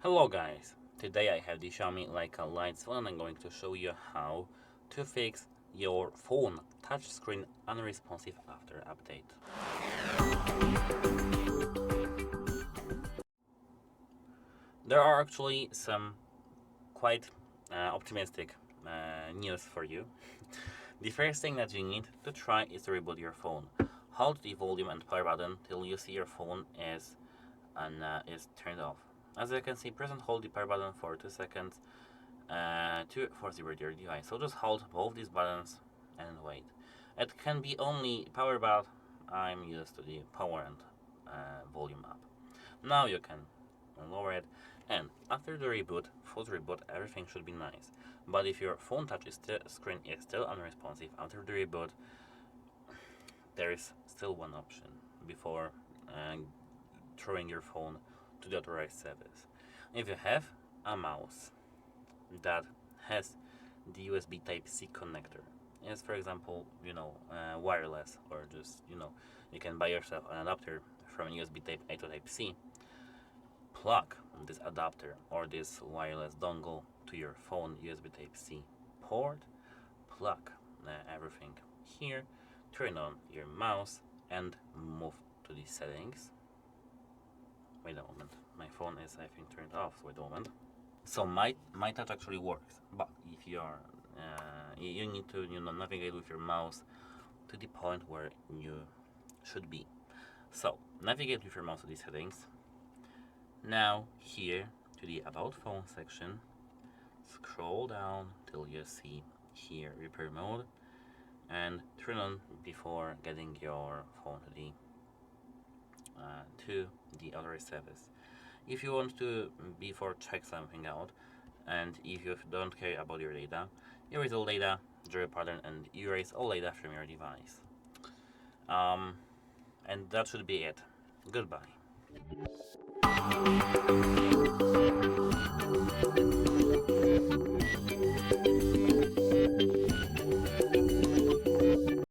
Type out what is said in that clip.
Hello guys, today I have the Xiaomi Leica Leitz Phone and I'm going to show you how to fix your phone touchscreen unresponsive after update. There are actually some quite optimistic news for you. The first thing that you need to try is to reboot your phone. Hold the volume and power button till you see your phone is turned off. As you can see, press and hold the power button for 2 seconds to force reboot your device. So just hold both these buttons and wait. It can be only power button. I'm used to the power and volume up. Now you can lower it, and after the reboot, full reboot, everything should be nice. But if your phone touch screen is still unresponsive after the reboot, there is still one option before throwing your phone to the authorized service. If you have a mouse that has the USB Type-C connector, as for example, wireless, or just, you can buy yourself an adapter from USB Type-A to Type-C, plug this adapter or this wireless dongle to your phone USB Type-C port, plug everything here, turn on your mouse and move to the settings. Wait a moment, my phone is I think turned off, so wait a moment. So my touch actually works, but if you are you need to navigate with your mouse to the point where you should be. So navigate with your mouse to the settings. Now here to the about phone section, scroll down till you see here repair mode and turn on before getting your phone to the authorized service. If you want to before check something out, and if you don't care about your data, erase all data, draw a pattern and erase all data from your device. And that should be it. Goodbye.